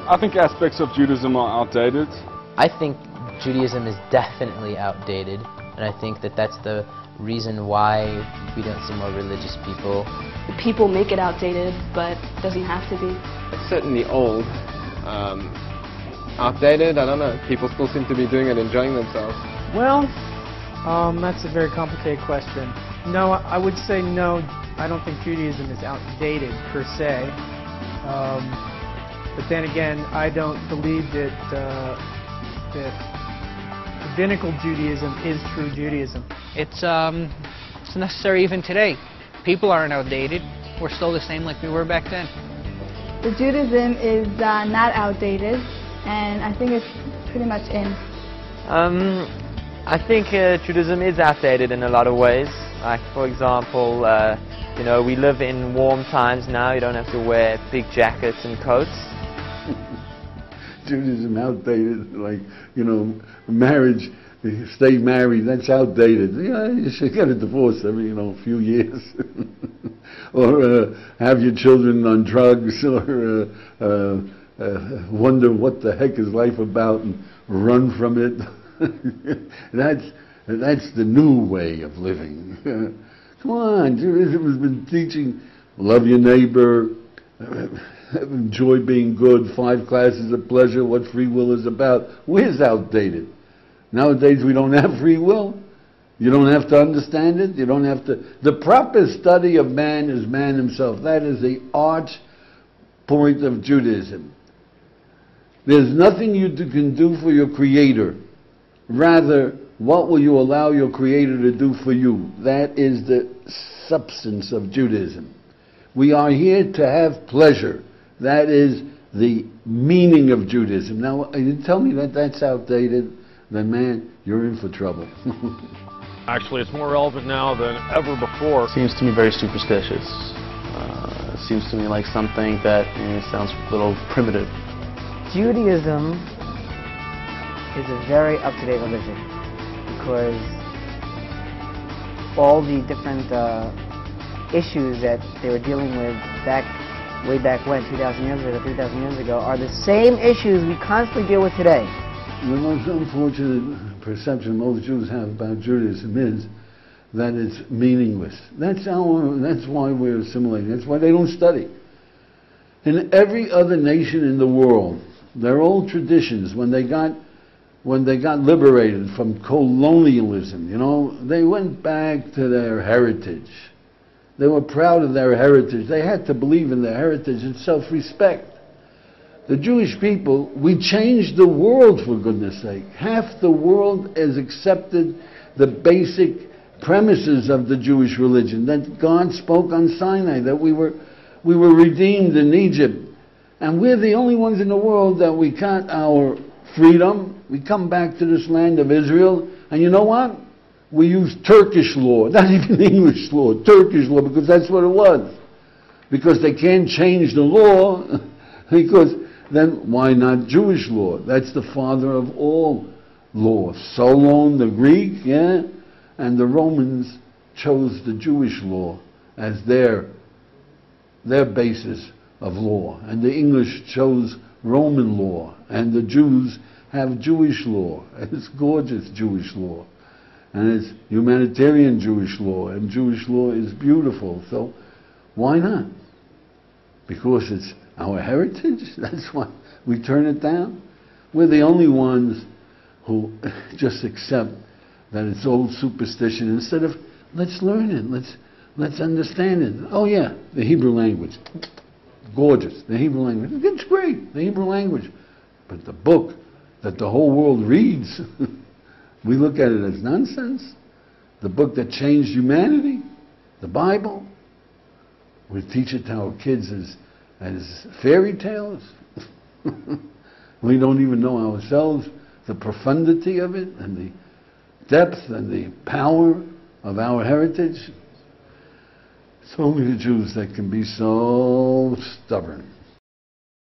I think aspects of Judaism are outdated. I think Judaism is definitely outdated, and I think that that's the reason why we don't see more religious people. People make it outdated, but it doesn't have to be. It's certainly old. Outdated, I don't know. People still seem to be doing it, enjoying themselves. Well, that's a very complicated question. No, I would say no. I don't think Judaism is outdated per se. But then again, I don't believe that rabbinical Judaism is true Judaism. It's necessary even today. People aren't outdated. We're still the same like we were back then. The Judaism is not outdated, and I think it's pretty much in. I think Judaism is outdated in a lot of ways. Like, for example, you know, we live in warm times now. You don't have to wear big jackets and coats. Judaism outdated, like, you know, marriage, stay married, that's outdated. Yeah, you should get a divorce every, you know, few years. Or have your children on drugs, or wonder what the heck is life about and run from it. That's the new way of living. Come on, Judaism has been teaching, love your neighbor, enjoy being good, 5 classes of pleasure, what free will is about. Where's outdated? Nowadays we don't have free will. You don't have to understand it. You don't have to. The proper study of man is man himself. That is the arch point of Judaism. There's nothing you can do for your Creator. Rather, what will you allow your Creator to do for you? That is the substance of Judaism. We are here to have pleasure. That is the meaning of Judaism. Now, you tell me that that's outdated, then man, you're in for trouble. Actually, it's more relevant now than ever before. Seems to me very superstitious. Seems to me like something that sounds a little primitive. Judaism is a very up-to-date religion because all the different issues that they were dealing with way back when, 2,000 years ago, 3,000 years ago, are the same issues we constantly deal with today. The most unfortunate perception most Jews have about Judaism is that it's meaningless. That's why we're assimilating. That's why they don't study. In every other nation in the world, their old traditions, when they got liberated from colonialism, you know, they went back to their heritage. They were proud of their heritage. They had to believe in their heritage and self-respect. The Jewish people, we changed the world, for goodness sake. Half the world has accepted the basic premises of the Jewish religion, that God spoke on Sinai, that we were redeemed in Egypt. And we're the only ones in the world that we got our freedom. We come back to this land of Israel, and you know what? We use Turkish law, not even English law, Turkish law, because that's what it was. Because they can't change the law, because then why not Jewish law? That's the father of all law. Solon, the Greek, yeah, and the Romans chose the Jewish law as their basis of law. And the English chose Roman law, and the Jews have Jewish law. It's gorgeous Jewish law. And it's humanitarian Jewish law, and Jewish law is beautiful. So why not? Because it's our heritage? That's why we turn it down? We're the only ones who just accept that it's old superstition instead of, let's learn it, let's understand it. Oh yeah, the Hebrew language. Gorgeous, the Hebrew language. It's great, the Hebrew language. But the book that the whole world reads, we look at it as nonsense. The book that changed humanity, the Bible, we teach it to our kids as fairy tales. We don't even know ourselves the profundity of it and the depth and the power of our heritage. It's only the Jews that can be so stubborn.